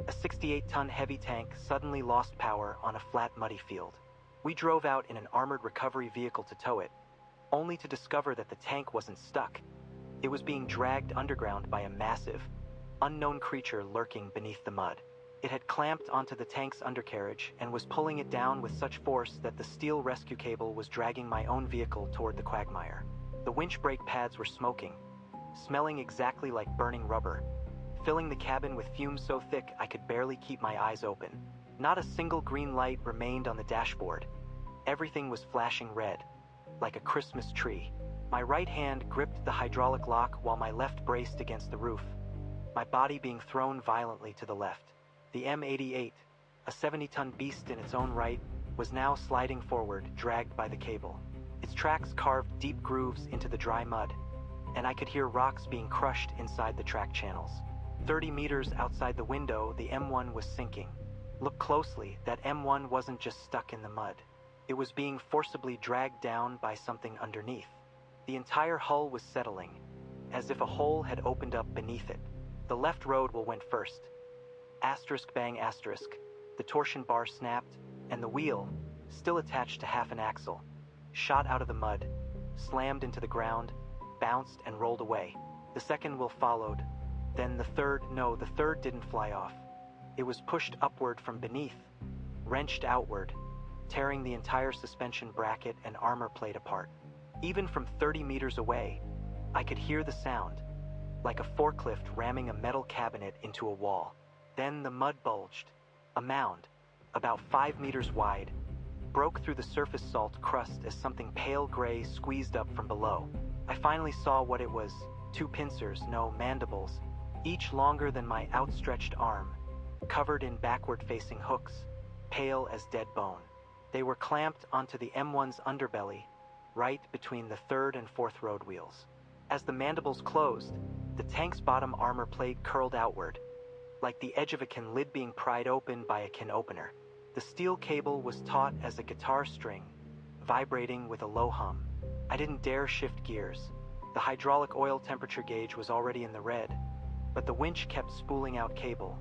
A 68-ton heavy tank suddenly lost power on a flat, muddy field. We drove out in an armored recovery vehicle to tow it, only to discover that the tank wasn't stuck. It was being dragged underground by a massive, unknown creature lurking beneath the mud. It had clamped onto the tank's undercarriage and was pulling it down with such force that the steel rescue cable was dragging my own vehicle toward the quagmire. The winch brake pads were smoking, smelling exactly like burning rubber, filling the cabin with fumes so thick I could barely keep my eyes open. Not a single green light remained on the dashboard. Everything was flashing red, like a Christmas tree. My right hand gripped the hydraulic lock while my left braced against the roof, my body being thrown violently to the left. The M88, a 70-ton beast in its own right, was now sliding forward, dragged by the cable. Its tracks carved deep grooves into the dry mud, and I could hear rocks being crushed inside the track channels. 30 meters outside the window, the M1 was sinking. Look closely, that M1 wasn't just stuck in the mud. It was being forcibly dragged down by something underneath. The entire hull was settling, as if a hole had opened up beneath it. The left roadwheel went first. Asterisk bang asterisk. The torsion bar snapped, and the wheel, still attached to half an axle, shot out of the mud, slammed into the ground, bounced and rolled away. The second wheel followed. Then the third didn't fly off. It was pushed upward from beneath, wrenched outward, tearing the entire suspension bracket and armor plate apart. Even from 30 meters away, I could hear the sound, like a forklift ramming a metal cabinet into a wall. Then the mud bulged. A mound, about 5 meters wide, broke through the surface salt crust as something pale gray squeezed up from below. I finally saw what it was. 2 pincers, no, mandibles, each longer than my outstretched arm, covered in backward-facing hooks, pale as dead bone. They were clamped onto the M1's underbelly, right between the third and fourth road wheels. As the mandibles closed, the tank's bottom armor plate curled outward, like the edge of a can lid being pried open by a can opener. The steel cable was taut as a guitar string, vibrating with a low hum. I didn't dare shift gears. The hydraulic oil temperature gauge was already in the red, but the winch kept spooling out cable,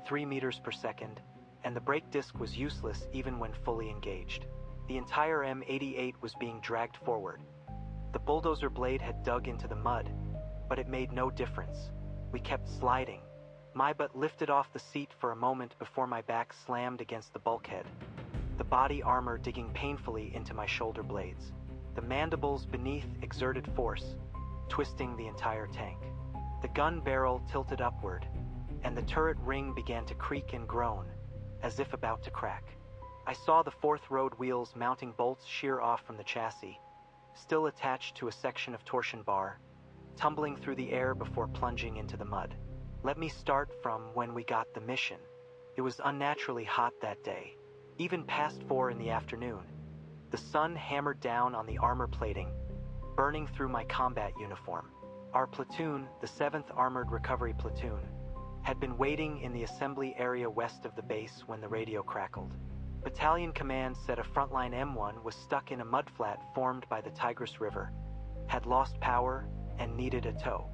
3 meters per second, and the brake disc was useless even when fully engaged. The entire M88 was being dragged forward. The bulldozer blade had dug into the mud, but it made no difference. We kept sliding. My butt lifted off the seat for a moment before my back slammed against the bulkhead, the body armor digging painfully into my shoulder blades. The mandibles beneath exerted force, twisting the entire tank. The gun barrel tilted upward, and the turret ring began to creak and groan, as if about to crack. I saw the fourth road wheels mounting bolts shear off from the chassis, still attached to a section of torsion bar, tumbling through the air before plunging into the mud. Let me start from when we got the mission. It was unnaturally hot that day, even past 4 in the afternoon. The sun hammered down on the armor plating, burning through my combat uniform. Our platoon, the 7th Armored Recovery Platoon, had been waiting in the assembly area west of the base when the radio crackled. Battalion Command said a frontline M1 was stuck in a mudflat formed by the Tigris River, had lost power, and needed a tow.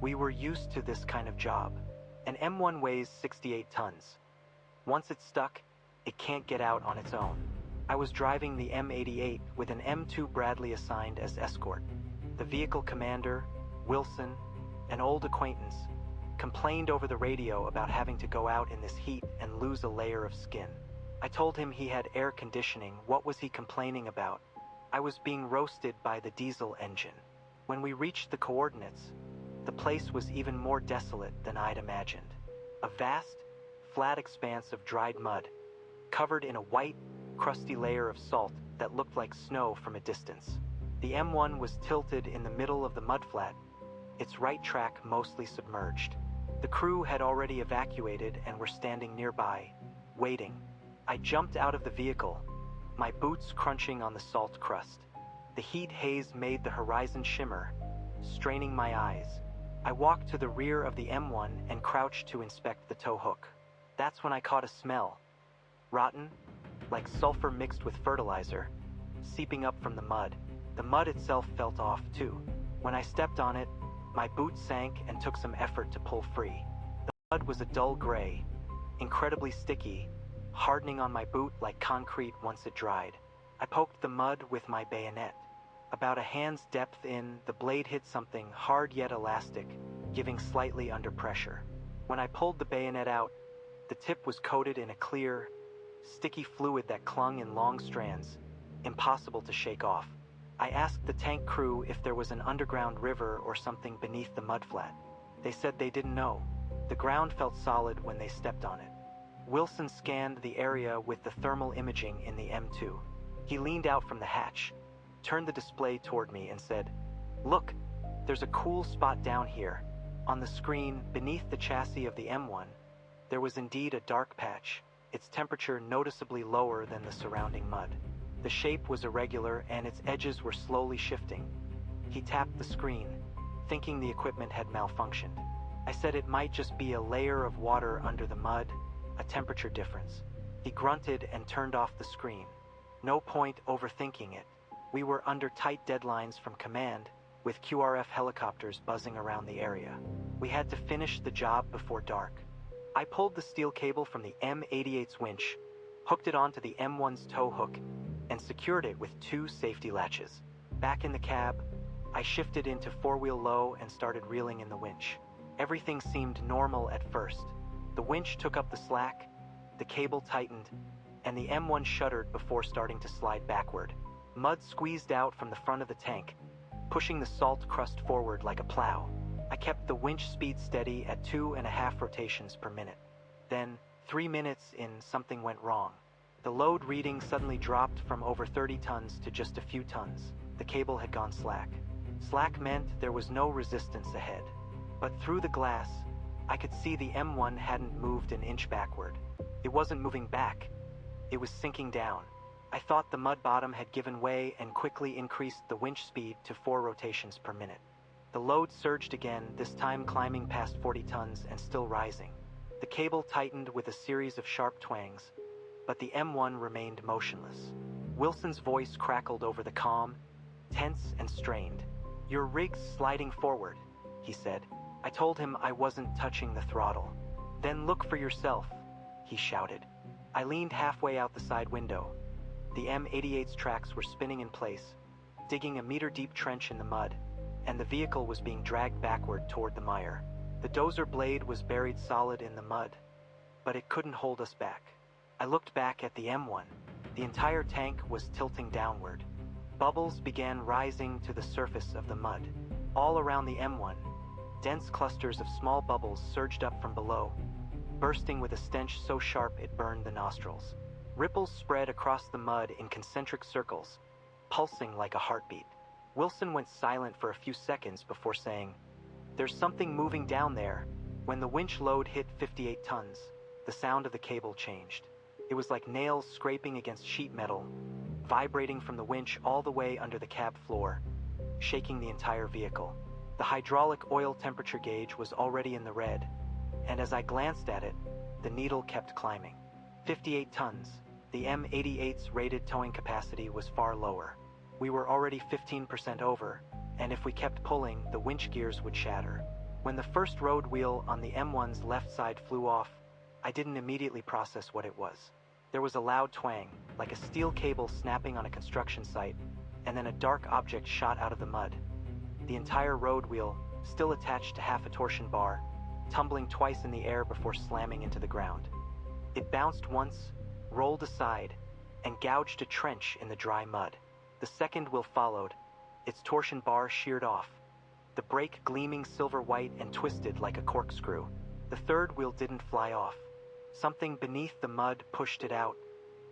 We were used to this kind of job. An M1 weighs 68 tons. Once it's stuck, it can't get out on its own. I was driving the M88 with an M2 Bradley assigned as escort. The vehicle commander, Wilson, an old acquaintance, complained over the radio about having to go out in this heat and lose a layer of skin. I told him he had air conditioning. What was he complaining about? I was being roasted by the diesel engine. When we reached the coordinates, the place was even more desolate than I'd imagined. A vast, flat expanse of dried mud, covered in a white, crusty layer of salt that looked like snow from a distance. The M1 was tilted in the middle of the mudflat, its right track mostly submerged. The crew had already evacuated and were standing nearby, waiting. I jumped out of the vehicle, my boots crunching on the salt crust. The heat haze made the horizon shimmer, straining my eyes. I walked to the rear of the M1 and crouched to inspect the tow hook. That's when I caught a smell. Rotten, like sulfur mixed with fertilizer, seeping up from the mud. The mud itself felt off too. When I stepped on it, my boot sank and took some effort to pull free. The mud was a dull gray, incredibly sticky, hardening on my boot like concrete once it dried. I poked the mud with my bayonet. About a hand's depth in, the blade hit something hard yet elastic, giving slightly under pressure. When I pulled the bayonet out, the tip was coated in a clear, sticky fluid that clung in long strands, impossible to shake off. I asked the tank crew if there was an underground river or something beneath the mudflat. They said they didn't know. The ground felt solid when they stepped on it. Wilson scanned the area with the thermal imaging in the M2. He leaned out from the hatch, turned the display toward me and said, "Look, there's a cool spot down here." On the screen, beneath the chassis of the M1, there was indeed a dark patch, its temperature noticeably lower than the surrounding mud. The shape was irregular and its edges were slowly shifting. He tapped the screen, thinking the equipment had malfunctioned. I said it might just be a layer of water under the mud, a temperature difference. He grunted and turned off the screen. No point overthinking it. We were under tight deadlines from command, with QRF helicopters buzzing around the area. We had to finish the job before dark. I pulled the steel cable from the M88's winch, hooked it onto the M1's tow hook, and secured it with 2 safety latches. Back in the cab, I shifted into 4-wheel low and started reeling in the winch. Everything seemed normal at first. The winch took up the slack, the cable tightened, and the M1 shuddered before starting to slide backward. Mud squeezed out from the front of the tank, pushing the salt crust forward like a plow. I kept the winch speed steady at 2.5 rotations per minute. Then, 3 minutes in, something went wrong. The load reading suddenly dropped from over 30 tons to just a few tons. The cable had gone slack. Slack meant there was no resistance ahead. But through the glass, I could see the M1 hadn't moved an inch backward. It wasn't moving back. It was sinking down. I thought the mud bottom had given way and quickly increased the winch speed to 4 rotations per minute. The load surged again, this time climbing past 40 tons and still rising. The cable tightened with a series of sharp twangs, but the M1 remained motionless. Wilson's voice crackled over the comm, tense and strained. "Your rig's sliding forward," he said. I told him I wasn't touching the throttle. "Then look for yourself," he shouted. I leaned halfway out the side window. The M88's tracks were spinning in place, digging a meter-deep trench in the mud, and the vehicle was being dragged backward toward the mire. The dozer blade was buried solid in the mud, but it couldn't hold us back. I looked back at the M1. The entire tank was tilting downward. Bubbles began rising to the surface of the mud. All around the M1, dense clusters of small bubbles surged up from below, bursting with a stench so sharp it burned the nostrils. Ripples spread across the mud in concentric circles, pulsing like a heartbeat. Wilson went silent for a few seconds before saying, "There's something moving down there." When the winch load hit 58 tons, the sound of the cable changed. It was like nails scraping against sheet metal, vibrating from the winch all the way under the cab floor, shaking the entire vehicle. The hydraulic oil temperature gauge was already in the red, and as I glanced at it, the needle kept climbing. 58 tons. The M88's rated towing capacity was far lower. We were already 15% over, and if we kept pulling, the winch gears would shatter. When the first road wheel on the M1's left side flew off, I didn't immediately process what it was. There was a loud twang, like a steel cable snapping on a construction site, and then a dark object shot out of the mud. The entire road wheel, still attached to half a torsion bar, tumbling twice in the air before slamming into the ground. It bounced once, rolled aside, and gouged a trench in the dry mud. The second wheel followed, its torsion bar sheared off, the brake gleaming silver-white and twisted like a corkscrew. The third wheel didn't fly off. Something beneath the mud pushed it out,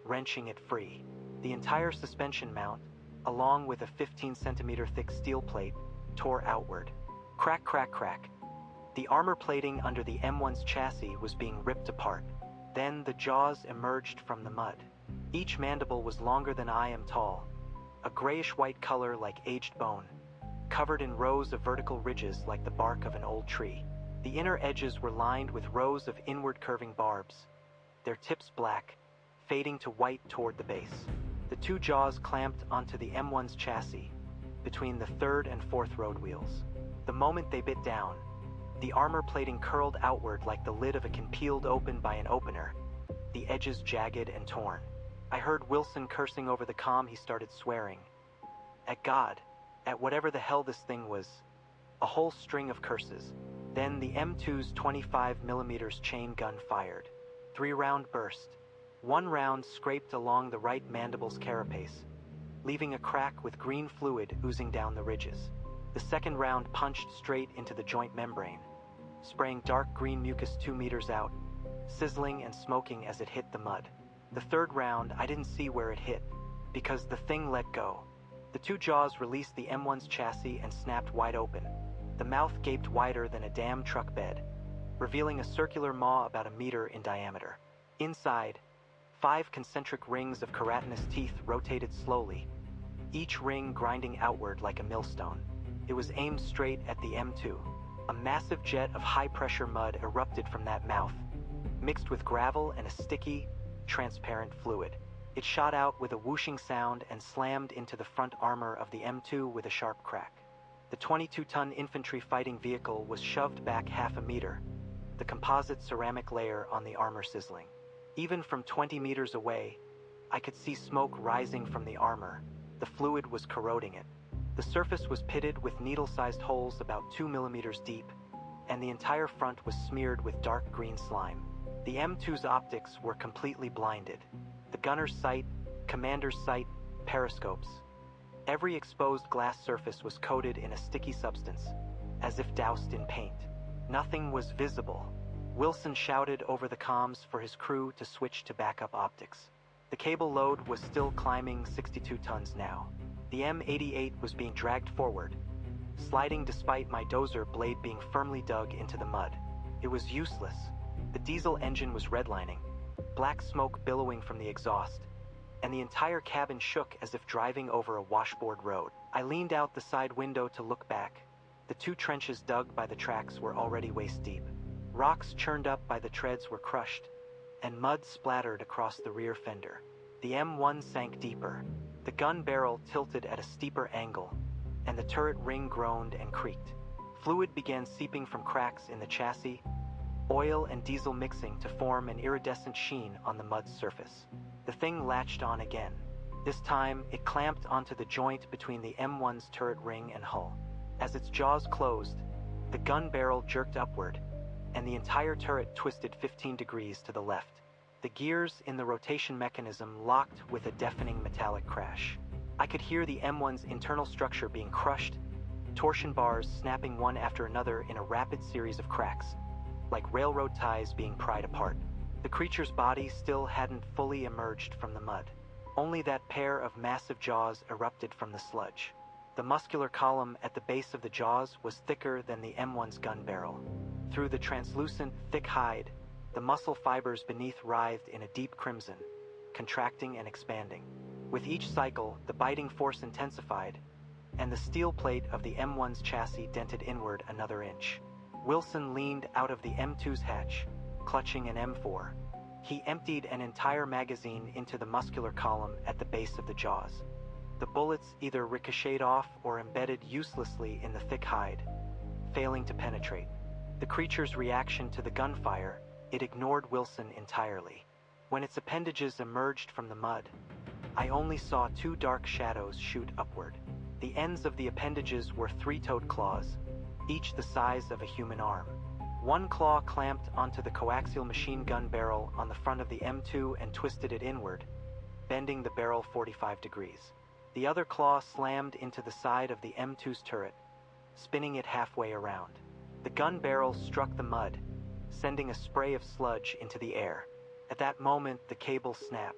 wrenching it free. The entire suspension mount, along with a 15-centimeter thick steel plate, tore outward. Crack, crack, crack. The armor plating under the M1's chassis was being ripped apart. Then the jaws emerged from the mud. Each mandible was longer than I am tall, a grayish-white color like aged bone, covered in rows of vertical ridges like the bark of an old tree. The inner edges were lined with rows of inward-curving barbs, their tips black, fading to white toward the base. The 2 jaws clamped onto the M1's chassis, between the 3rd and 4th road wheels. The moment they bit down, The armor plating curled outward like the lid of a can peeled open by an opener, the edges jagged and torn. I heard Wilson cursing over the comm. He started swearing. At God, at whatever the hell this thing was. A whole string of curses. Then the M2's 25mm chain gun fired. 3-round burst. 1 round scraped along the right mandible's carapace, leaving a crack with green fluid oozing down the ridges. The second round punched straight into the joint membrane, spraying dark green mucus 2 meters out, sizzling and smoking as it hit the mud. The third round, I didn't see where it hit, because the thing let go. The 2 jaws released the M1's chassis and snapped wide open. The mouth gaped wider than a damn truck bed, revealing a circular maw about 1 meter in diameter. Inside, 5 concentric rings of keratinous teeth rotated slowly, each ring grinding outward like a millstone. It was aimed straight at the M2. A massive jet of high-pressure mud erupted from that mouth, mixed with gravel and a sticky, transparent fluid. It shot out with a whooshing sound and slammed into the front armor of the M2 with a sharp crack. The 22-ton infantry fighting vehicle was shoved back half a meter, the composite ceramic layer on the armor sizzling. Even from 20 meters away, I could see smoke rising from the armor. The fluid was corroding it. The surface was pitted with needle-sized holes about 2 millimeters deep, and the entire front was smeared with dark green slime. The M2's optics were completely blinded. The gunner's sight, commander's sight, periscopes. Every exposed glass surface was coated in a sticky substance, as if doused in paint. Nothing was visible. Wilson shouted over the comms for his crew to switch to backup optics. The cable load was still climbing 62 tons now. The M88 was being dragged forward, sliding despite my dozer blade being firmly dug into the mud. It was useless. The diesel engine was redlining, black smoke billowing from the exhaust, and the entire cabin shook as if driving over a washboard road. I leaned out the side window to look back. The 2 trenches dug by the tracks were already waist deep. Rocks churned up by the treads were crushed, and mud splattered across the rear fender. The M1 sank deeper. The gun barrel tilted at a steeper angle, and the turret ring groaned and creaked. Fluid began seeping from cracks in the chassis, oil and diesel mixing to form an iridescent sheen on the mud's surface. The thing latched on again. This time, it clamped onto the joint between the M1's turret ring and hull. As its jaws closed, the gun barrel jerked upward, and the entire turret twisted 15 degrees to the left. The gears in the rotation mechanism locked with a deafening metallic crash. I could hear the M1's internal structure being crushed, torsion bars snapping one after another in a rapid series of cracks, like railroad ties being pried apart. The creature's body still hadn't fully emerged from the mud. Only that pair of massive jaws erupted from the sludge. The muscular column at the base of the jaws was thicker than the M1's gun barrel. Through the translucent, thick hide, the muscle fibers beneath writhed in a deep crimson, contracting and expanding. With each cycle, the biting force intensified, and the steel plate of the M1's chassis dented inward another inch. Wilson leaned out of the M2's hatch, clutching an M4. He emptied an entire magazine into the muscular column at the base of the jaws. The bullets either ricocheted off or embedded uselessly in the thick hide, failing to penetrate. The creature's reaction to the gunfire, it ignored Wilson entirely. When its appendages emerged from the mud, I only saw 2 dark shadows shoot upward. The ends of the appendages were 3-toed claws, each the size of a human arm. One claw clamped onto the coaxial machine gun barrel on the front of the M2 and twisted it inward, bending the barrel 45 degrees. The other claw slammed into the side of the M2's turret, spinning it halfway around. The gun barrel struck the mud, sending a spray of sludge into the air. At that moment, the cable snapped.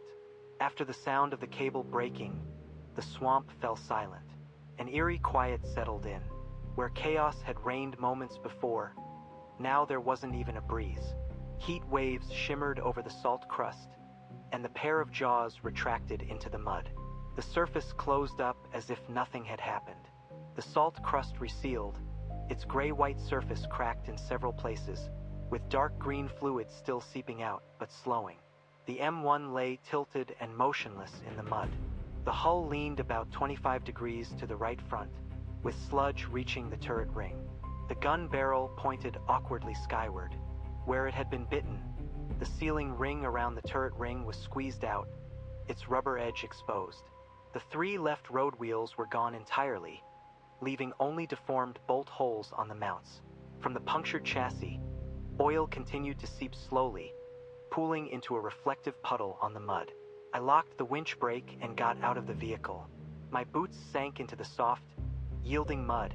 After the sound of the cable breaking, the swamp fell silent. An eerie quiet settled in. Where chaos had reigned moments before, now there wasn't even a breeze. Heat waves shimmered over the salt crust, and the pair of jaws retracted into the mud. The surface closed up as if nothing had happened. The salt crust resealed, its gray-white surface cracked in several places, with dark green fluid still seeping out, but slowing. The M1 lay tilted and motionless in the mud. The hull leaned about 25 degrees to the right front, with sludge reaching the turret ring. The gun barrel pointed awkwardly skyward, where it had been bitten. The sealing ring around the turret ring was squeezed out, its rubber edge exposed. The 3 left road wheels were gone entirely, leaving only deformed bolt holes on the mounts. From the punctured chassis, oil continued to seep slowly, pooling into a reflective puddle on the mud. I locked the winch brake and got out of the vehicle. My boots sank into the soft, yielding mud,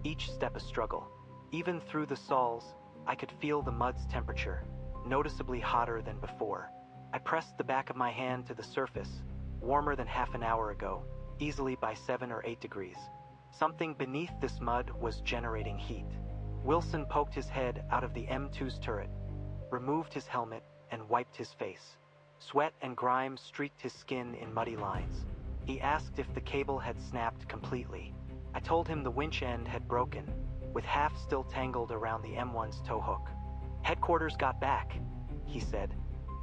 each step a struggle. Even through the soles, I could feel the mud's temperature, noticeably hotter than before. I pressed the back of my hand to the surface, warmer than half an hour ago, easily by 7 or 8 degrees. Something beneath this mud was generating heat. Wilson poked his head out of the M2's turret, removed his helmet, and wiped his face. Sweat and grime streaked his skin in muddy lines. He asked if the cable had snapped completely. I told him the winch end had broken, with half still tangled around the M1's tow hook. "Headquarters got back," he said,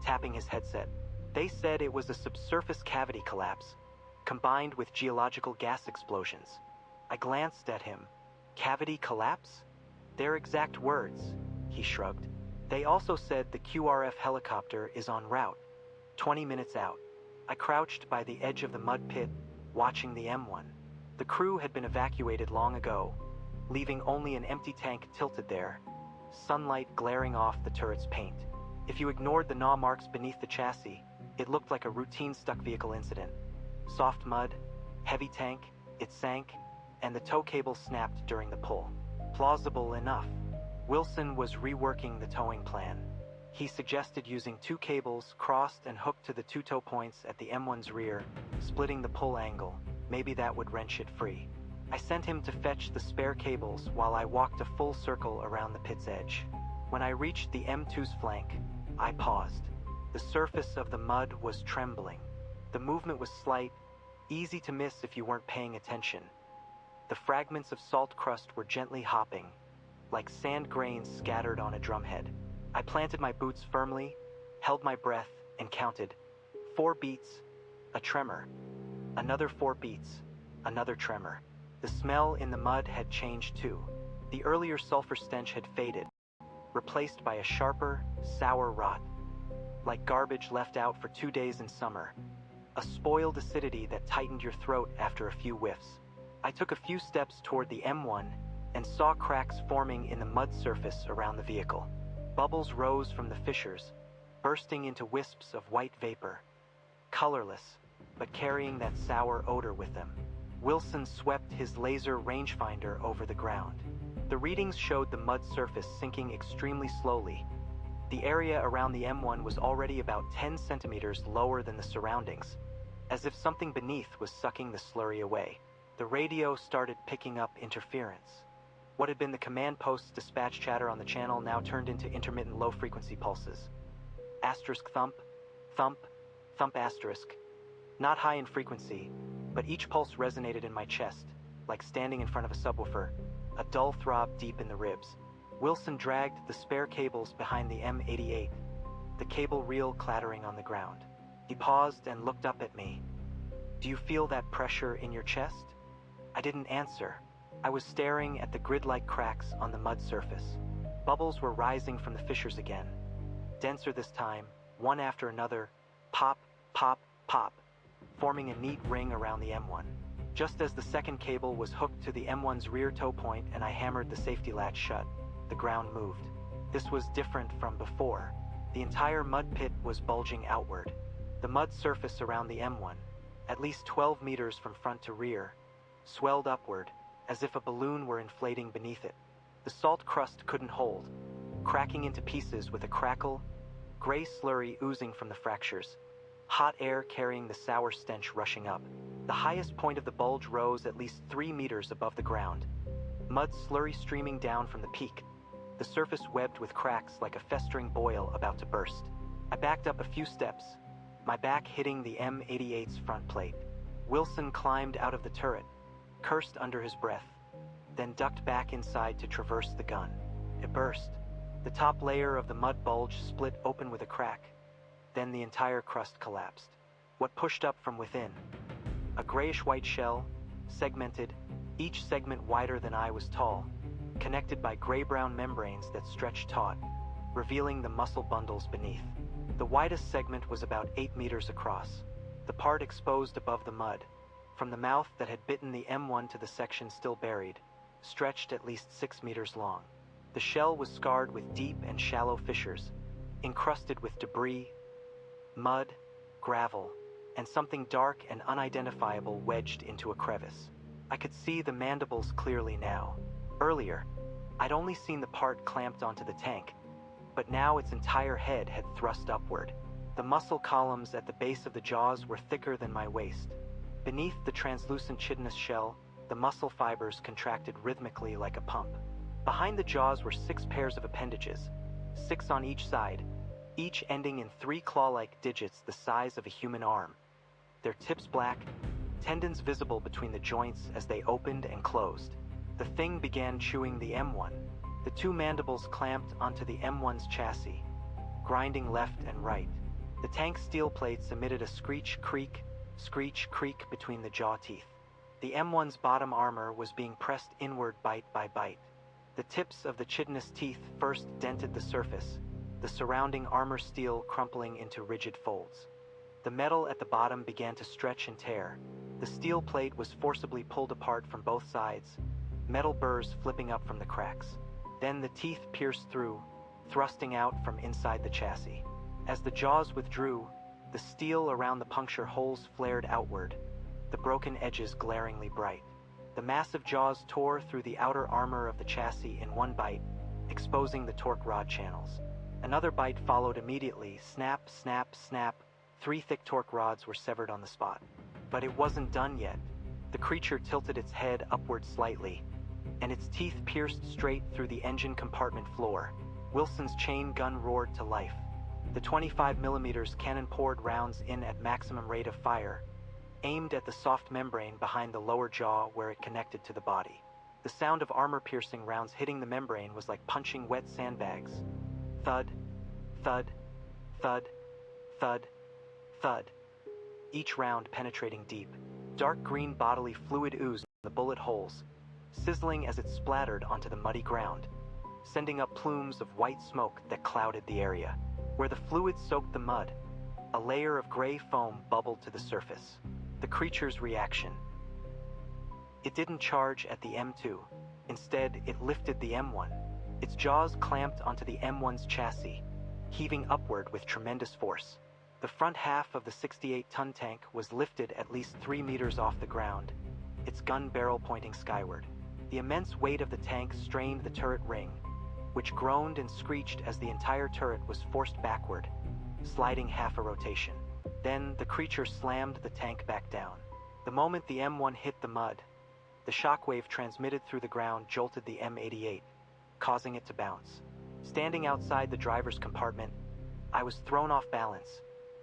tapping his headset. "They said it was a subsurface cavity collapse, combined with geological gas explosions." I glanced at him. "Cavity collapse?" "Their exact words," he shrugged. "They also said the QRF helicopter is en route, 20 minutes out." I crouched by the edge of the mud pit, watching the M1. The crew had been evacuated long ago, leaving only an empty tank tilted there, sunlight glaring off the turret's paint. If you ignored the gnaw marks beneath the chassis, it looked like a routine stuck vehicle incident. Soft mud, heavy tank, it sank, and the tow cable snapped during the pull. Plausible enough. Wilson was reworking the towing plan. He suggested using 2 cables crossed and hooked to the 2 tow points at the M1's rear, splitting the pull angle. Maybe that would wrench it free. I sent him to fetch the spare cables while I walked a full circle around the pit's edge. When I reached the M2's flank, I paused. The surface of the mud was trembling. The movement was slight, easy to miss if you weren't paying attention. The fragments of salt crust were gently hopping, like sand grains scattered on a drumhead. I planted my boots firmly, held my breath, and counted. 4 beats, a tremor. Another 4 beats, another tremor. The smell in the mud had changed too. The earlier sulfur stench had faded, replaced by a sharper, sour rot, like garbage left out for 2 days in summer. A spoiled acidity that tightened your throat after a few whiffs. I took a few steps toward the M1 and saw cracks forming in the mud surface around the vehicle. Bubbles rose from the fissures, bursting into wisps of white vapor, colorless, but carrying that sour odor with them. Wilson swept his laser rangefinder over the ground. The readings showed the mud surface sinking extremely slowly. The area around the M1 was already about 10 centimeters lower than the surroundings, as if something beneath was sucking the slurry away. The radio started picking up interference. What had been the command post's dispatch chatter on the channel now turned into intermittent low-frequency pulses. Asterisk thump, thump, thump asterisk. Not high in frequency, but each pulse resonated in my chest, like standing in front of a subwoofer, a dull throb deep in the ribs. Wilson dragged the spare cables behind the M88, the cable reel clattering on the ground. He paused and looked up at me. "Do you feel that pressure in your chest?" I didn't answer. I was staring at the grid-like cracks on the mud surface. Bubbles were rising from the fissures again, denser this time, one after another, pop, pop, pop, forming a neat ring around the M1. Just as the second cable was hooked to the M1's rear tow point and I hammered the safety latch shut, the ground moved. This was different from before. The entire mud pit was bulging outward. The mud surface around the M1, at least 12 meters from front to rear, swelled upward, as if a balloon were inflating beneath it. The salt crust couldn't hold, cracking into pieces with a crackle, gray slurry oozing from the fractures, hot air carrying the sour stench rushing up. The highest point of the bulge rose at least 3 meters above the ground, mud slurry streaming down from the peak, the surface webbed with cracks like a festering boil about to burst. I backed up a few steps, my back hitting the M88's front plate. Wilson climbed out of the turret, cursed under his breath, then ducked back inside to traverse the gun. It burst. The top layer of the mud bulge split open with a crack. Then the entire crust collapsed. What pushed up from within? A grayish-white shell, segmented, each segment wider than I was tall, connected by gray-brown membranes that stretched taut, revealing the muscle bundles beneath. The widest segment was about 8 meters across, the part exposed above the mud, from the mouth that had bitten the M1 to the section still buried, stretched at least 6 meters long. The shell was scarred with deep and shallow fissures, encrusted with debris, mud, gravel, and something dark and unidentifiable wedged into a crevice. I could see the mandibles clearly now. Earlier, I'd only seen the part clamped onto the tank, but now its entire head had thrust upward. The muscle columns at the base of the jaws were thicker than my waist. Beneath the translucent chitinous shell, the muscle fibers contracted rhythmically like a pump. Behind the jaws were 6 pairs of appendages, 6 on each side, each ending in 3 claw-like digits the size of a human arm. Their tips black, tendons visible between the joints as they opened and closed. The thing began chewing the M1. The 2 mandibles clamped onto the M1's chassis, grinding left and right. The tank's steel plates emitted a screech creak between the jaw teeth. The M1's bottom armor was being pressed inward bite by bite. The tips of the chitinous teeth first dented the surface, the surrounding armor steel crumpling into rigid folds. The metal at the bottom began to stretch and tear. The steel plate was forcibly pulled apart from both sides, metal burrs flipping up from the cracks. Then the teeth pierced through, thrusting out from inside the chassis. As the jaws withdrew, the steel around the puncture holes flared outward, the broken edges glaringly bright. The massive jaws tore through the outer armor of the chassis in one bite, exposing the torque rod channels. Another bite followed immediately. Snap, snap, snap. 3 thick torque rods were severed on the spot. But it wasn't done yet. The creature tilted its head upward slightly, and its teeth pierced straight through the engine compartment floor. Wilson's chain gun roared to life. The 25mm cannon poured rounds in at maximum rate of fire, aimed at the soft membrane behind the lower jaw where it connected to the body. The sound of armor-piercing rounds hitting the membrane was like punching wet sandbags. Thud, thud, thud, thud, thud. Each round penetrating deep. Dark green bodily fluid oozed from the bullet holes, sizzling as it splattered onto the muddy ground, sending up plumes of white smoke that clouded the area. Where the fluid soaked the mud, a layer of gray foam bubbled to the surface. The creature's reaction. It didn't charge at the M2. Instead, it lifted the M1. Its jaws clamped onto the M1's chassis, heaving upward with tremendous force. The front half of the 68-ton tank was lifted at least 3 meters off the ground, its gun barrel pointing skyward. The immense weight of the tank strained the turret ring, which groaned and screeched as the entire turret was forced backward, sliding half a rotation. Then the creature slammed the tank back down. The moment the M1 hit the mud, the shockwave transmitted through the ground jolted the M88, causing it to bounce. Standing outside the driver's compartment, I was thrown off balance,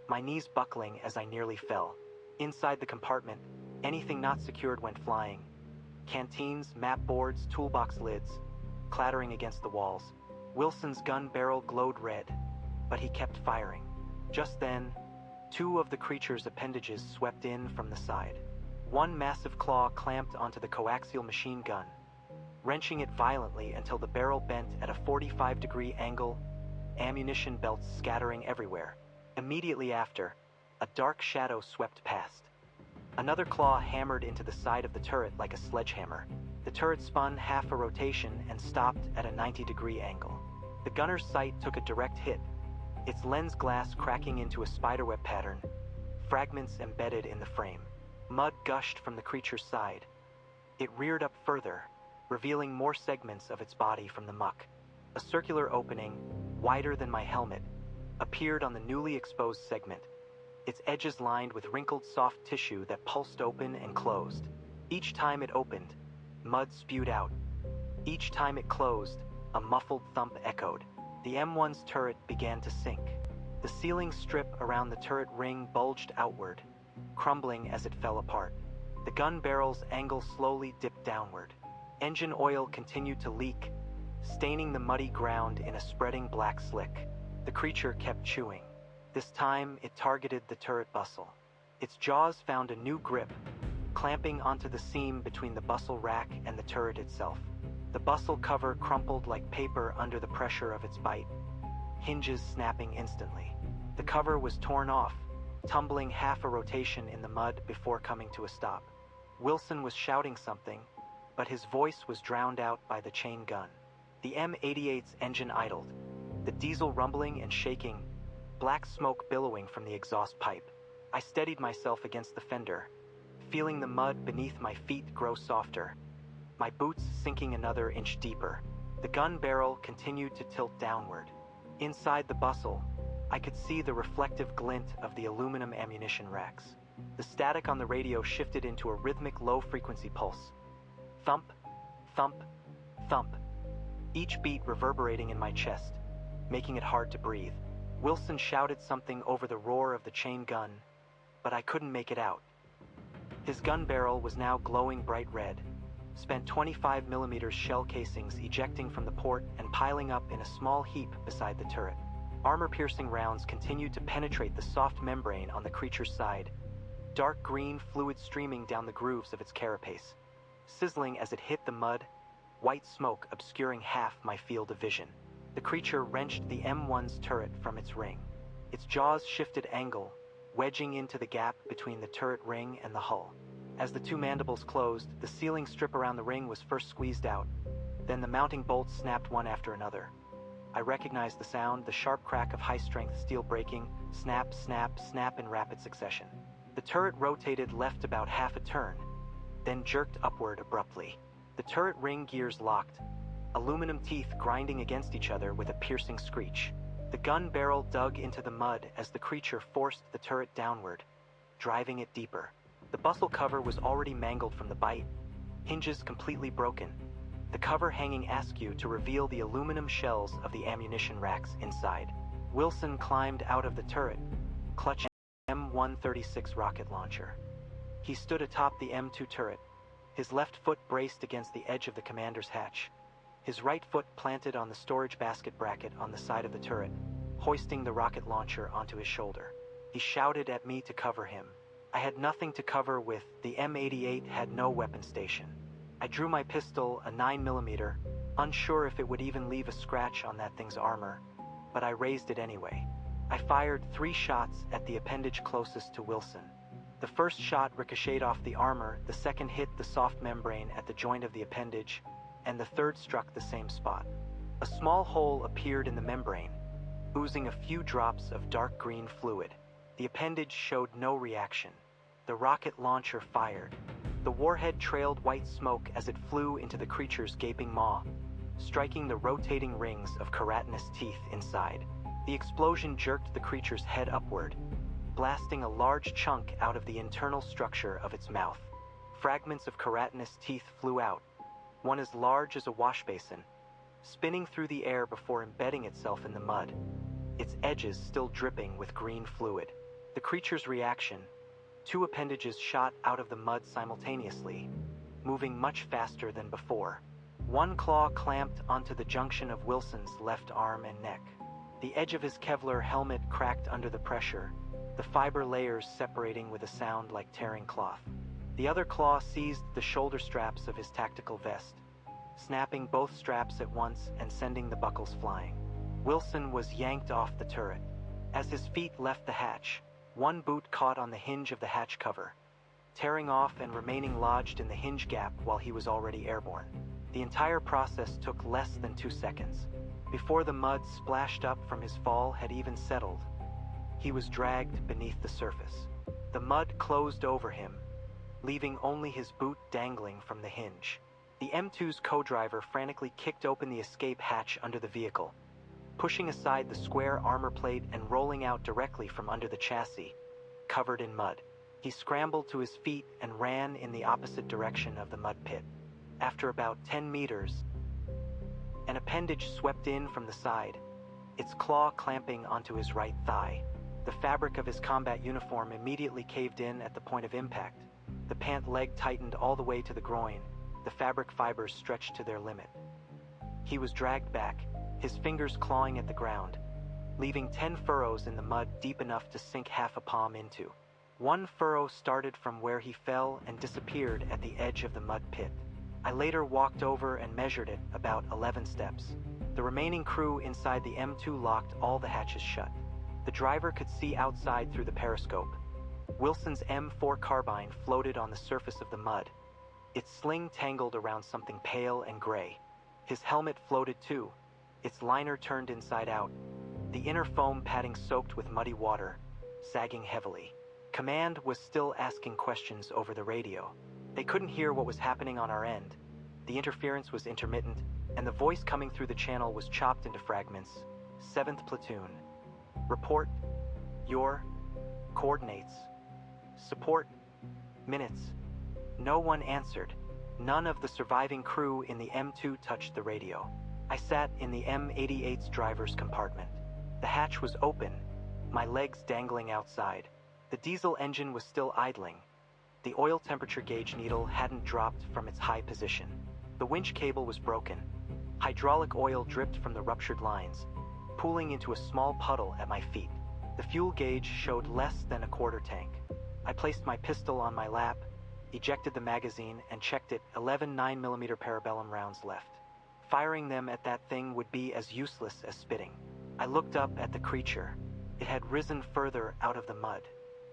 my knees buckling as I nearly fell. Inside the compartment, anything not secured went flying. Canteens, map boards, toolbox lids, clattering against the walls. Wilson's gun barrel glowed red, but he kept firing. Just then, 2 of the creature's appendages swept in from the side. One massive claw clamped onto the coaxial machine gun, wrenching it violently until the barrel bent at a 45-degree angle, ammunition belts scattering everywhere. Immediately after, a dark shadow swept past. Another claw hammered into the side of the turret like a sledgehammer. The turret spun half a rotation and stopped at a 90-degree angle. The gunner's sight took a direct hit, its lens glass cracking into a spiderweb pattern, fragments embedded in the frame. Mud gushed from the creature's side. It reared up further, revealing more segments of its body from the muck. A circular opening, wider than my helmet, appeared on the newly exposed segment, its edges lined with wrinkled soft tissue that pulsed open and closed. Each time it opened, mud spewed out. Each time it closed, a muffled thump echoed. The M1's turret began to sink. The ceiling strip around the turret ring bulged outward, crumbling as it fell apart. The gun barrel's angle slowly dipped downward. Engine oil continued to leak, staining the muddy ground in a spreading black slick. The creature kept chewing. This time, it targeted the turret bustle. Its jaws found a new grip, clamping onto the seam between the bustle rack and the turret itself. The bustle cover crumpled like paper under the pressure of its bite, hinges snapping instantly. The cover was torn off, tumbling half a rotation in the mud before coming to a stop. Wilson was shouting something, but his voice was drowned out by the chain gun. The M88's engine idled, the diesel rumbling and shaking, black smoke billowing from the exhaust pipe. I steadied myself against the fender, feeling the mud beneath my feet grow softer, my boots sinking another inch deeper. The gun barrel continued to tilt downward. Inside the bustle, I could see the reflective glint of the aluminum ammunition racks. The static on the radio shifted into a rhythmic low-frequency pulse. Thump, thump, thump. Each beat reverberating in my chest, making it hard to breathe. Wilson shouted something over the roar of the chain gun, but I couldn't make it out. His gun barrel was now glowing bright red, spent 25mm shell casings ejecting from the port and piling up in a small heap beside the turret. Armor-piercing rounds continued to penetrate the soft membrane on the creature's side, dark green fluid streaming down the grooves of its carapace. Sizzling as it hit the mud, white smoke obscuring half my field of vision. The creature wrenched the M1's turret from its ring. Its jaws shifted angle, wedging into the gap between the turret ring and the hull. As the two mandibles closed, the sealing strip around the ring was first squeezed out. Then the mounting bolts snapped one after another. I recognized the sound, the sharp crack of high-strength steel breaking, snap, snap, snap in rapid succession. The turret rotated left about half a turn, then jerked upward abruptly. The turret ring gears locked, aluminum teeth grinding against each other with a piercing screech. The gun barrel dug into the mud as the creature forced the turret downward, driving it deeper. The bustle cover was already mangled from the bite, hinges completely broken, the cover hanging askew to reveal the aluminum shells of the ammunition racks inside. Wilson climbed out of the turret, clutching M136 rocket launcher. He stood atop the M2 turret, his left foot braced against the edge of the commander's hatch, his right foot planted on the storage basket bracket on the side of the turret, hoisting the rocket launcher onto his shoulder. He shouted at me to cover him. I had nothing to cover with. The M88 had no weapon station. I drew my pistol, a 9mm, unsure if it would even leave a scratch on that thing's armor, but I raised it anyway. I fired 3 shots at the appendage closest to Wilson. The first shot ricocheted off the armor, the second hit the soft membrane at the joint of the appendage, and the third struck the same spot. A small hole appeared in the membrane, oozing a few drops of dark green fluid. The appendage showed no reaction. The rocket launcher fired. The warhead trailed white smoke as it flew into the creature's gaping maw, striking the rotating rings of keratinous teeth inside. The explosion jerked the creature's head upward, blasting a large chunk out of the internal structure of its mouth. Fragments of keratinous teeth flew out, one as large as a wash basin, spinning through the air before embedding itself in the mud, its edges still dripping with green fluid. The creature's reaction: 2 appendages shot out of the mud simultaneously, moving much faster than before. One claw clamped onto the junction of Wilson's left arm and neck. The edge of his Kevlar helmet cracked under the pressure, the fiber layers separating with a sound like tearing cloth. The other claw seized the shoulder straps of his tactical vest, snapping both straps at once and sending the buckles flying. Wilson was yanked off the turret. As his feet left the hatch, one boot caught on the hinge of the hatch cover, tearing off and remaining lodged in the hinge gap while he was already airborne. The entire process took less than 2 seconds. Before the mud splashed up from his fall had even settled, he was dragged beneath the surface. The mud closed over him, leaving only his boot dangling from the hinge. The M2's co-driver frantically kicked open the escape hatch under the vehicle, pushing aside the square armor plate and rolling out directly from under the chassis, covered in mud. He scrambled to his feet and ran in the opposite direction of the mud pit. After about 10 meters, an appendage swept in from the side, its claw clamping onto his right thigh. The fabric of his combat uniform immediately caved in at the point of impact. The pant leg tightened all the way to the groin, the fabric fibers stretched to their limit. He was dragged back, his fingers clawing at the ground, leaving 10 furrows in the mud deep enough to sink half a palm into. One furrow started from where he fell and disappeared at the edge of the mud pit. I later walked over and measured it, about 11 steps. The remaining crew inside the M2 locked all the hatches shut. The driver could see outside through the periscope. Wilson's M4 carbine floated on the surface of the mud. Its sling tangled around something pale and gray. His helmet floated too, its liner turned inside out, the inner foam padding soaked with muddy water, sagging heavily. Command was still asking questions over the radio. They couldn't hear what was happening on our end. The interference was intermittent, and the voice coming through the channel was chopped into fragments. 7th Platoon. Report. Your. Coordinates. Support. Minutes. No one answered. None of the surviving crew in the M2 touched the radio. I sat in the M88's driver's compartment. The hatch was open, my legs dangling outside. The diesel engine was still idling. The oil temperature gauge needle hadn't dropped from its high position. The winch cable was broken. Hydraulic oil dripped from the ruptured lines, pooling into a small puddle at my feet. The fuel gauge showed less than a quarter tank. I placed my pistol on my lap, ejected the magazine, and checked it. 11 9mm parabellum rounds left. Firing them at that thing would be as useless as spitting. I looked up at the creature. It had risen further out of the mud.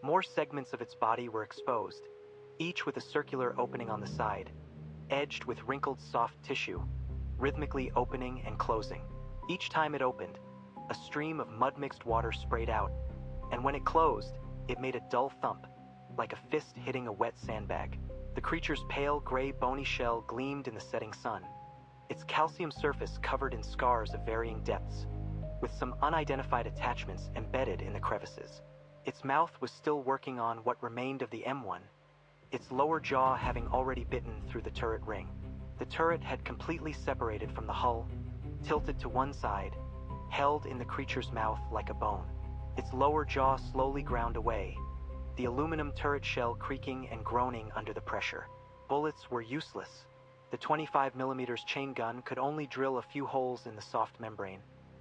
More segments of its body were exposed, each with a circular opening on the side, edged with wrinkled soft tissue, rhythmically opening and closing. Each time it opened, a stream of mud-mixed water sprayed out, and when it closed, it made a dull thump, like a fist hitting a wet sandbag. The creature's pale gray bony shell gleamed in the setting sun, its calcium surface covered in scars of varying depths, with some unidentified attachments embedded in the crevices. Its mouth was still working on what remained of the M1, its lower jaw having already bitten through the turret ring. The turret had completely separated from the hull, tilted to one side, held in the creature's mouth like a bone. Its lower jaw slowly ground away, the aluminum turret shell creaking and groaning under the pressure. Bullets were useless. The 25mm chain gun could only drill a few holes in the soft membrane,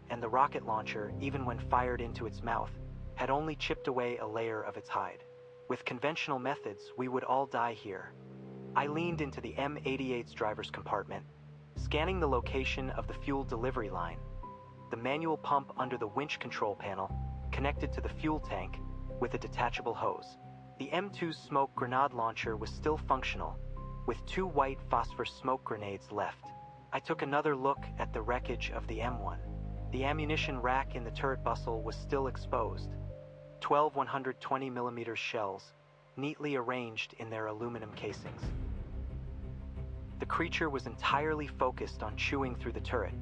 and the rocket launcher, even when fired into its mouth, had only chipped away a layer of its hide. With conventional methods, we would all die here. I leaned into the M88's driver's compartment, scanning the location of the fuel delivery line. The manual pump under the winch control panel connected to the fuel tank with a detachable hose. The M2's smoke grenade launcher was still functional, with 2 white phosphorus smoke grenades left. I took another look at the wreckage of the M1. The ammunition rack in the turret bustle was still exposed. 12 120mm shells, neatly arranged in their aluminum casings. The creature was entirely focused on chewing through the turret,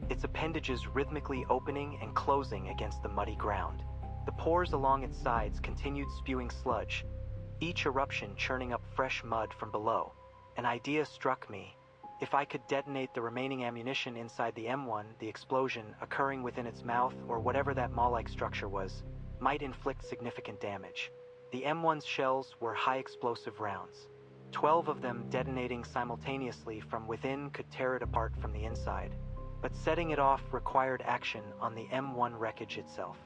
its appendages rhythmically opening and closing against the muddy ground. The pores along its sides continued spewing sludge, each eruption churning up fresh mud from below. An idea struck me. If I could detonate the remaining ammunition inside the M1, the explosion, occurring within its mouth or whatever that maw-like structure was, might inflict significant damage. The M1's shells were high-explosive rounds. 12 of them detonating simultaneously from within could tear it apart from the inside. But setting it off required action on the M1 wreckage itself.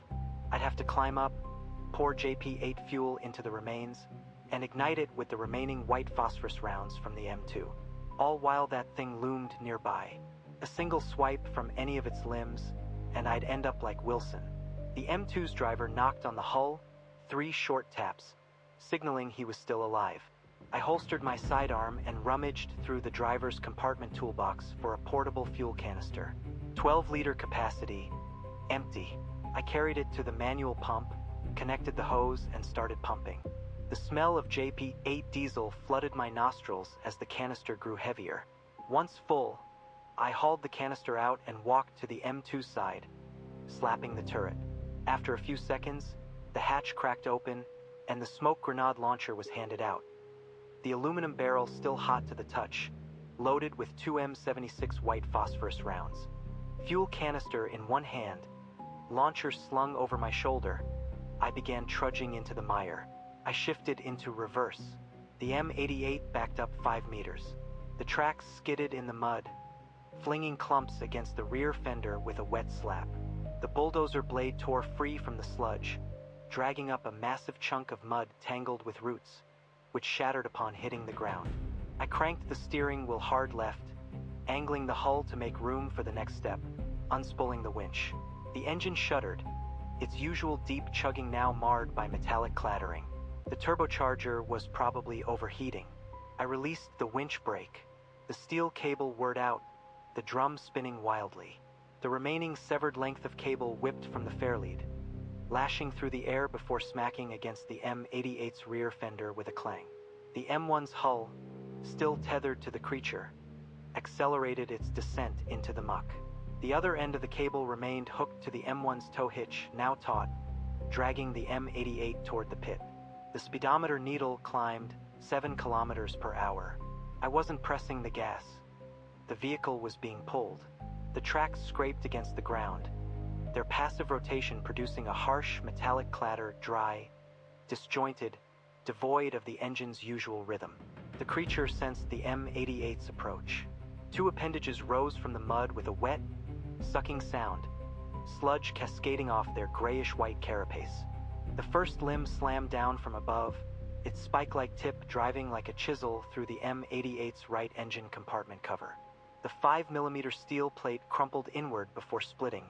I'd have to climb up, pour JP-8 fuel into the remains, and ignite it with the remaining white phosphorus rounds from the M2, all while that thing loomed nearby. A single swipe from any of its limbs, and I'd end up like Wilson. The M2's driver knocked on the hull 3 short taps, signaling he was still alive. I holstered my sidearm and rummaged through the driver's compartment toolbox for a portable fuel canister. 12-liter capacity, empty. I carried it to the manual pump, connected the hose, and started pumping. The smell of JP-8 diesel flooded my nostrils as the canister grew heavier. Once full, I hauled the canister out and walked to the M2 side, slapping the turret. After a few seconds, the hatch cracked open, and the smoke grenade launcher was handed out. The aluminum barrel still hot to the touch, loaded with 2 M76 white phosphorus rounds. Fuel canister in one hand, launcher slung over my shoulder, I began trudging into the mire. I shifted into reverse. The M88 backed up 5 meters. The tracks skidded in the mud, flinging clumps against the rear fender with a wet slap. The bulldozer blade tore free from the sludge, dragging up a massive chunk of mud tangled with roots, which shattered upon hitting the ground. I cranked the steering wheel hard left, angling the hull to make room for the next step, unspooling the winch. The engine shuddered, its usual deep chugging now marred by metallic clattering. The turbocharger was probably overheating. I released the winch brake. The steel cable whirred out, the drum spinning wildly. The remaining severed length of cable whipped from the fairlead, lashing through the air before smacking against the M88's rear fender with a clang. The M1's hull, still tethered to the creature, accelerated its descent into the muck. The other end of the cable remained hooked to the M1's tow hitch, now taut, dragging the M88 toward the pit. The speedometer needle climbed 7 kilometers per hour. I wasn't pressing the gas. The vehicle was being pulled. The tracks scraped against the ground, their passive rotation producing a harsh metallic clatter, dry, disjointed, devoid of the engine's usual rhythm. The creature sensed the M88's approach. 2 appendages rose from the mud with a wet, sucking sound, sludge cascading off their grayish-white carapace. The first limb slammed down from above, its spike-like tip driving like a chisel through the M88's right engine compartment cover. The 5mm steel plate crumpled inward before splitting,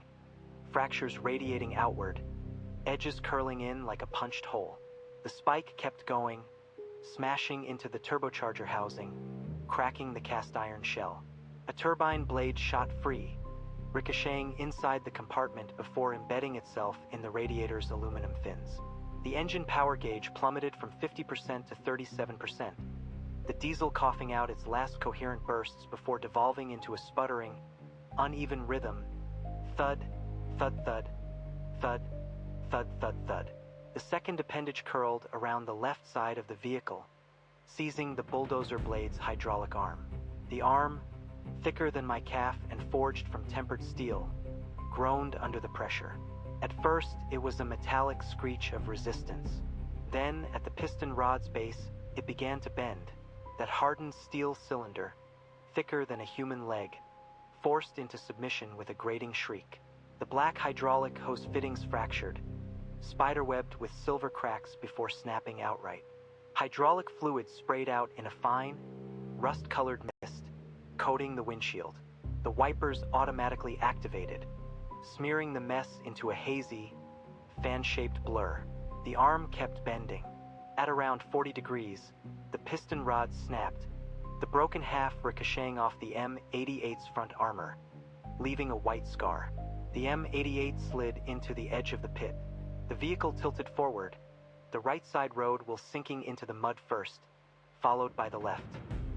fractures radiating outward, edges curling in like a punched hole. The spike kept going, smashing into the turbocharger housing, cracking the cast iron shell. A turbine blade shot free, ricocheting inside the compartment before embedding itself in the radiator's aluminum fins. The engine power gauge plummeted from 50% to 37%, the diesel coughing out its last coherent bursts before devolving into a sputtering, uneven rhythm. Thud, thud, thud, thud, thud, thud, thud. The second appendage curled around the left side of the vehicle, seizing the bulldozer blade's hydraulic arm. The arm, thicker than my calf and forged from tempered steel, groaned under the pressure. At first, it was a metallic screech of resistance. Then, at the piston rod's base, it began to bend. That hardened steel cylinder, thicker than a human leg, forced into submission with a grating shriek. The black hydraulic hose fittings fractured, spiderwebbed with silver cracks before snapping outright. Hydraulic fluid sprayed out in a fine, rust-colored mist, coating the windshield. The wipers automatically activated, smearing the mess into a hazy, fan-shaped blur. The arm kept bending. At around 40 degrees, the piston rod snapped, the broken half ricocheting off the M88's front armor, leaving a white scar. The M88 slid into the edge of the pit. The vehicle tilted forward, the right side road wheel sinking into the mud first, followed by the left.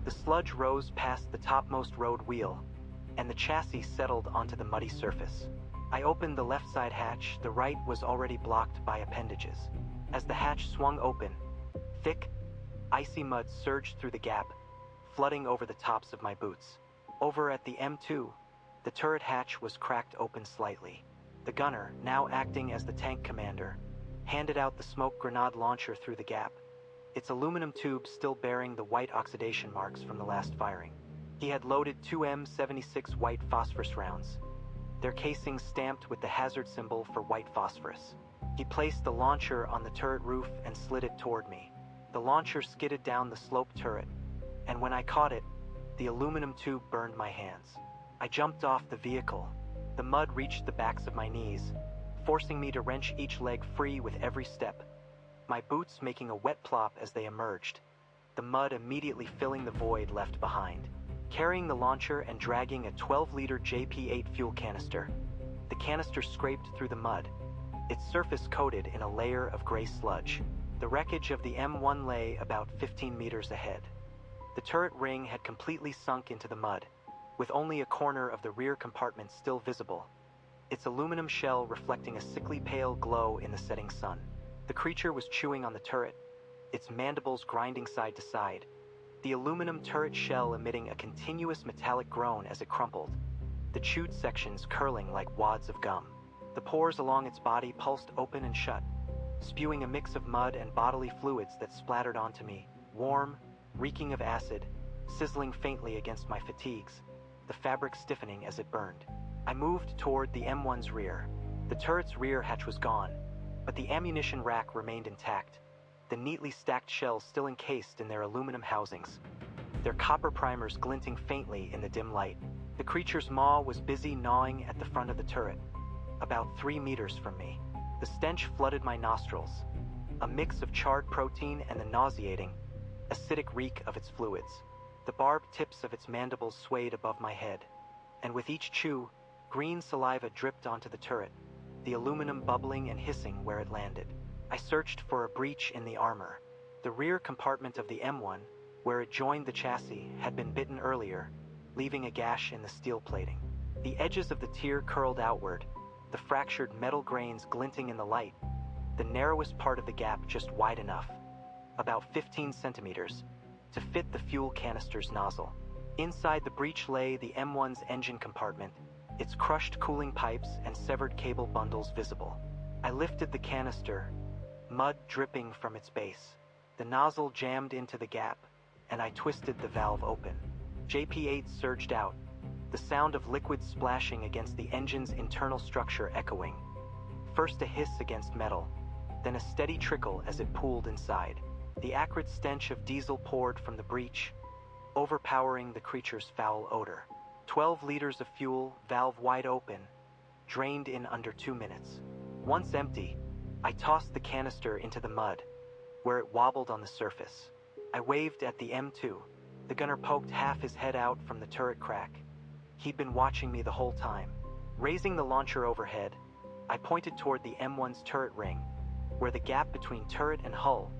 The sludge rose past the topmost road wheel, and the chassis settled onto the muddy surface. I opened the left side hatch, the right was already blocked by appendages. As the hatch swung open, thick, icy mud surged through the gap, flooding over the tops of my boots. Over at the M2, the turret hatch was cracked open slightly. The gunner, now acting as the tank commander, handed out the smoke grenade launcher through the gap, its aluminum tube still bearing the white oxidation marks from the last firing. He had loaded 2 M76 white phosphorus rounds, their casings stamped with the hazard symbol for white phosphorus. He placed the launcher on the turret roof and slid it toward me. The launcher skidded down the sloped turret, and when I caught it, the aluminum tube burned my hands. I jumped off the vehicle. The mud reached the backs of my knees, forcing me to wrench each leg free with every step, my boots making a wet plop as they emerged, the mud immediately filling the void left behind. Carrying the launcher and dragging a 12-liter JP-8 fuel canister, the canister scraped through the mud, its surface coated in a layer of gray sludge. The wreckage of the M1 lay about 15 meters ahead. The turret ring had completely sunk into the mud, with only a corner of the rear compartment still visible, its aluminum shell reflecting a sickly pale glow in the setting sun. The creature was chewing on the turret, its mandibles grinding side to side, the aluminum turret shell emitting a continuous metallic groan as it crumpled, the chewed sections curling like wads of gum. The pores along its body pulsed open and shut, spewing a mix of mud and bodily fluids that splattered onto me, warm, reeking of acid, sizzling faintly against my fatigues, the fabric stiffening as it burned. I moved toward the M1's rear. The turret's rear hatch was gone, but the ammunition rack remained intact, the neatly stacked shells still encased in their aluminum housings. their copper primers glinting faintly in the dim light. The creature's maw was busy gnawing at the front of the turret, about 3 meters from me. The stench flooded my nostrils, a mix of charred protein and the nauseating, acidic reek of its fluids. The barbed tips of its mandibles swayed above my head, and with each chew, green saliva dripped onto the turret, the aluminum bubbling and hissing where it landed. I searched for a breach in the armor. The rear compartment of the M1, where it joined the chassis, had been bitten earlier, leaving a gash in the steel plating. The edges of the tier curled outward, the fractured metal grains glinting in the light, the narrowest part of the gap just wide enough, about 15 centimeters, to fit the fuel canister's nozzle. Inside the breach lay the M1's engine compartment, its crushed cooling pipes and severed cable bundles visible. I lifted the canister, mud dripping from its base. The nozzle jammed into the gap, and I twisted the valve open. JP-8 surged out, the sound of liquid splashing against the engine's internal structure echoing. First a hiss against metal, then a steady trickle as it pooled inside. The acrid stench of diesel poured from the breech, overpowering the creature's foul odor. 12 liters of fuel, valve wide open, drained in under 2 minutes. Once empty, I tossed the canister into the mud, where it wobbled on the surface. I waved at the M2. The gunner poked half his head out from the turret crack. He'd been watching me the whole time. Raising the launcher overhead, I pointed toward the M1's turret ring, where the gap between turret and hull,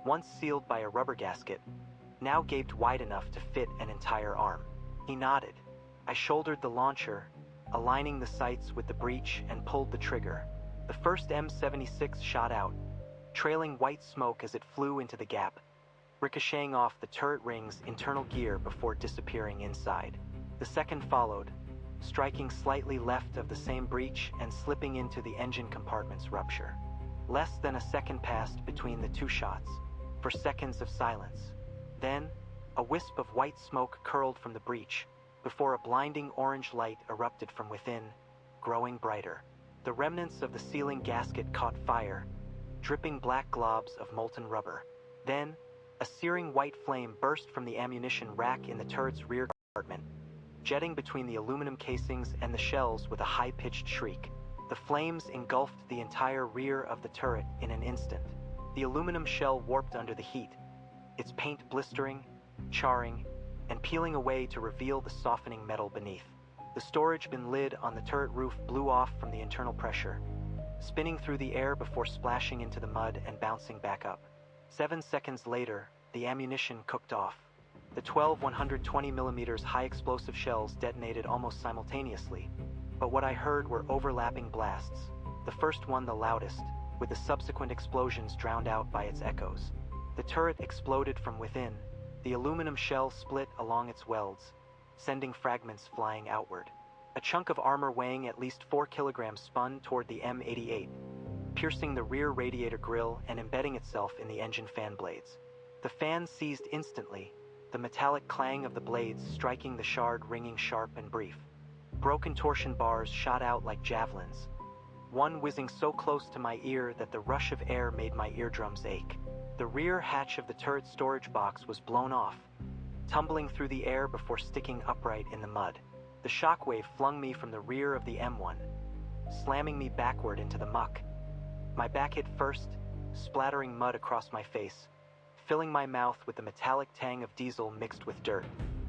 once sealed by a rubber gasket, now gaped wide enough to fit an entire arm. He nodded. I shouldered the launcher, aligning the sights with the breech, and pulled the trigger. The first M76 shot out, trailing white smoke as it flew into the gap, ricocheting off the turret ring's internal gear before disappearing inside. The second followed, striking slightly left of the same breech and slipping into the engine compartment's rupture. Less than a second passed between the two shots, for seconds of silence. Then, a wisp of white smoke curled from the breech, before a blinding orange light erupted from within, growing brighter. The remnants of the sealing gasket caught fire, dripping black globs of molten rubber. Then, a searing white flame burst from the ammunition rack in the turret's rear compartment, jetting between the aluminum casings and the shells with a high-pitched shriek. The flames engulfed the entire rear of the turret in an instant. The aluminum shell warped under the heat, its paint blistering, charring, and peeling away to reveal the softening metal beneath. The storage bin lid on the turret roof blew off from the internal pressure, spinning through the air before splashing into the mud and bouncing back up. 7 seconds later, the ammunition cooked off. The 12 120mm high-explosive shells detonated almost simultaneously, but what I heard were overlapping blasts, the first one the loudest, with the subsequent explosions drowned out by its echoes. The turret exploded from within, the aluminum shell split along its welds, sending fragments flying outward. A chunk of armor weighing at least 4 kilograms spun toward the M88, piercing the rear radiator grille and embedding itself in the engine fan blades. The fans seized instantly, the metallic clang of the blades striking the shard ringing sharp and brief. Broken torsion bars shot out like javelins, one whizzing so close to my ear that the rush of air made my eardrums ache. The rear hatch of the turret storage box was blown off, tumbling through the air before sticking upright in the mud. The shockwave flung me from the rear of the M1, slamming me backward into the muck. My back hit first, splattering mud across my face, filling my mouth with the metallic tang of diesel mixed with dirt.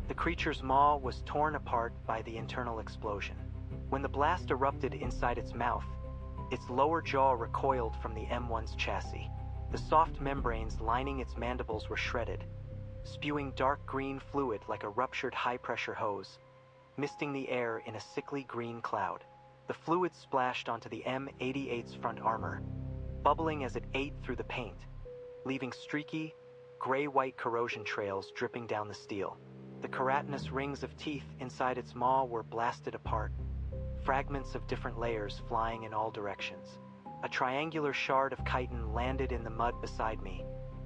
The creature's maw was torn apart by the internal explosion. When the blast erupted inside its mouth, its lower jaw recoiled from the M1's chassis. The soft membranes lining its mandibles were shredded, spewing dark green fluid like a ruptured high-pressure hose, misting the air in a sickly green cloud. The fluid splashed onto the M88's front armor, bubbling as it ate through the paint, leaving streaky, gray-white corrosion trails dripping down the steel. The keratinous rings of teeth inside its maw were blasted apart, fragments of different layers flying in all directions. A triangular shard of chitin landed in the mud beside me,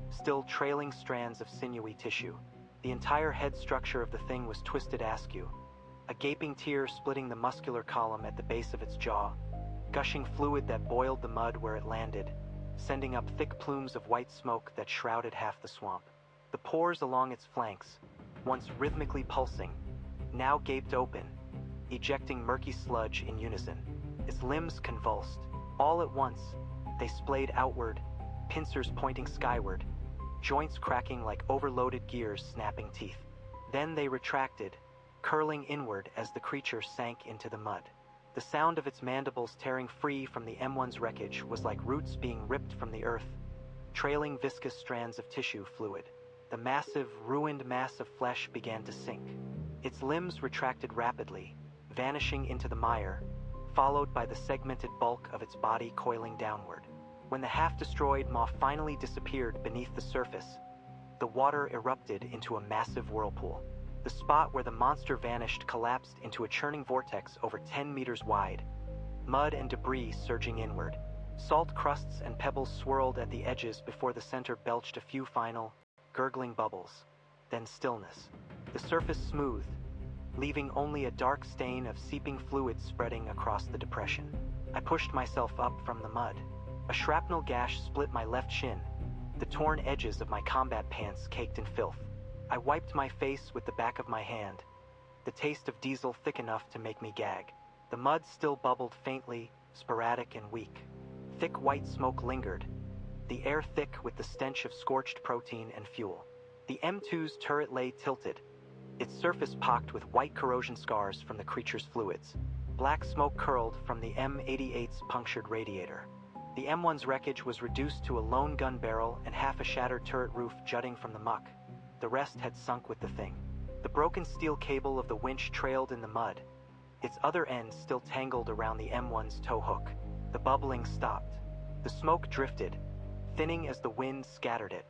still trailing strands of sinewy tissue. The entire head structure of the thing was twisted askew, a gaping tear splitting the muscular column at the base of its jaw, gushing fluid that boiled the mud where it landed, sending up thick plumes of white smoke that shrouded half the swamp. The pores along its flanks, once rhythmically pulsing, now gaped open, ejecting murky sludge in unison. Its limbs convulsed. All at once, they splayed outward, pincers pointing skyward, joints cracking like overloaded gears snapping teeth. Then they retracted, curling inward as the creature sank into the mud. The sound of its mandibles tearing free from the M1's wreckage was like roots being ripped from the earth, trailing viscous strands of tissue fluid. The massive, ruined mass of flesh began to sink. Its limbs retracted rapidly, vanishing into the mire, followed by the segmented bulk of its body coiling downward. When the half-destroyed maw finally disappeared beneath the surface, the water erupted into a massive whirlpool. The spot where the monster vanished collapsed into a churning vortex over 10 meters wide, mud and debris surging inward. Salt crusts and pebbles swirled at the edges before the center belched a few final, gurgling bubbles. Then stillness. The surface smoothed, leaving only a dark stain of seeping fluid spreading across the depression. I pushed myself up from the mud. A shrapnel gash split my left shin, the torn edges of my combat pants caked in filth. I wiped my face with the back of my hand, the taste of diesel thick enough to make me gag. The mud still bubbled faintly, sporadic and weak. Thick white smoke lingered, the air thick with the stench of scorched protein and fuel. The M2's turret lay tilted, its surface pocked with white corrosion scars from the creature's fluids. Black smoke curled from the M88's punctured radiator. The M1's wreckage was reduced to a lone gun barrel and half a shattered turret roof jutting from the muck. The rest had sunk with the thing. The broken steel cable of the winch trailed in the mud, its other end still tangled around the M1's tow hook. The bubbling stopped. The smoke drifted, thinning as the wind scattered it,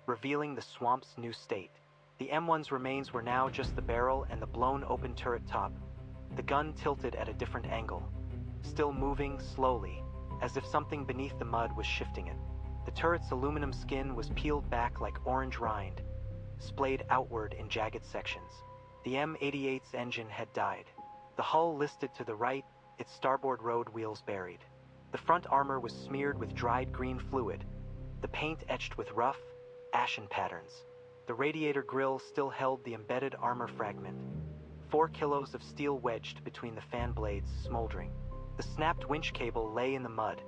revealing the swamp's new state. The M1's remains were now just the barrel and the blown open turret top. The gun tilted at a different angle, still moving slowly, as if something beneath the mud was shifting it. The turret's aluminum skin was peeled back like orange rind, splayed outward in jagged sections. The M88's engine had died. The hull listed to the right, its starboard road wheels buried. The front armor was smeared with dried green fluid, the paint etched with rough, ashen patterns. The radiator grille still held the embedded armor fragment, 4 kilos of steel wedged between the fan blades smoldering. The snapped winch cable lay in the mud,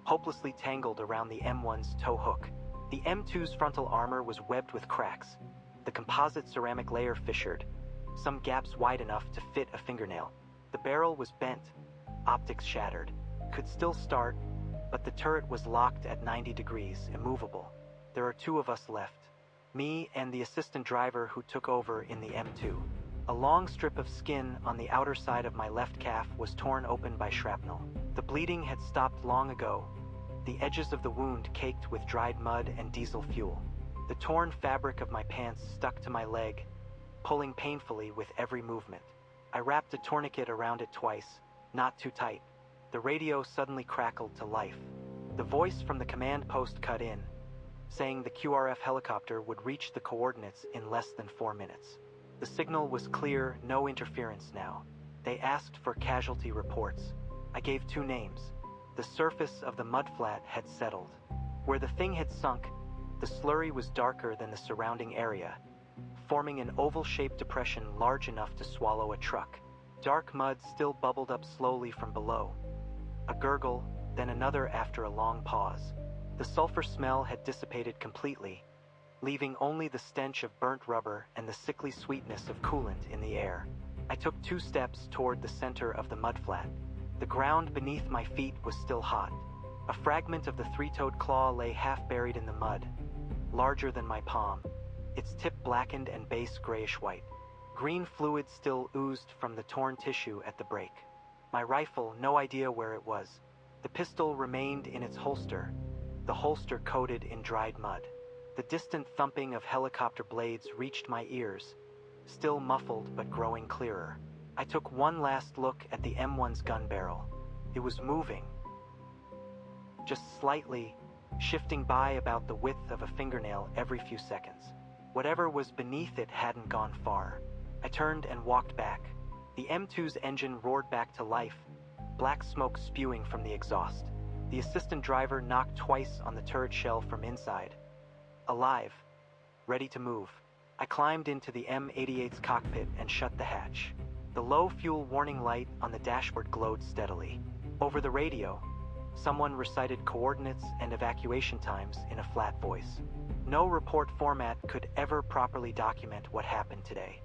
hopelessly tangled around the M1's tow hook. The M2's frontal armor was webbed with cracks, the composite ceramic layer fissured, some gaps wide enough to fit a fingernail. The barrel was bent, optics shattered, could still start, but the turret was locked at 90 degrees, immovable. There are 2 of us left, me and the assistant driver who took over in the M2. A long strip of skin on the outer side of my left calf was torn open by shrapnel. The bleeding had stopped long ago, the edges of the wound caked with dried mud and diesel fuel. The torn fabric of my pants stuck to my leg, pulling painfully with every movement. I wrapped a tourniquet around it twice, not too tight. The radio suddenly crackled to life. The voice from the command post cut in, saying the QRF helicopter would reach the coordinates in less than 4 minutes. The signal was clear, no interference now. They asked for casualty reports. I gave 2 names. The surface of the mudflat had settled. Where the thing had sunk, the slurry was darker than the surrounding area, forming an oval-shaped depression large enough to swallow a truck. Dark mud still bubbled up slowly from below. A gurgle, then another after a long pause. The sulfur smell had dissipated completely, leaving only the stench of burnt rubber and the sickly sweetness of coolant in the air. I took 2 steps toward the center of the mudflat. The ground beneath my feet was still hot. A fragment of the 3-toed claw lay half buried in the mud, larger than my palm, its tip blackened and base grayish-white. Green fluid still oozed from the torn tissue at the break. My rifle, no idea where it was. The pistol remained in its holster, the holster coated in dried mud. The distant thumping of helicopter blades reached my ears, still muffled but growing clearer. I took one last look at the M1's gun barrel. It was moving, just slightly, shifting by about the width of a fingernail every few seconds. Whatever was beneath it hadn't gone far. I turned and walked back. The M2's engine roared back to life, black smoke spewing from the exhaust. The assistant driver knocked twice on the turret shell from inside. Alive, ready to move. I climbed into the M88's cockpit and shut the hatch. The low fuel warning light on the dashboard glowed steadily. Over the radio, someone recited coordinates and evacuation times in a flat voice. No report format could ever properly document what happened today.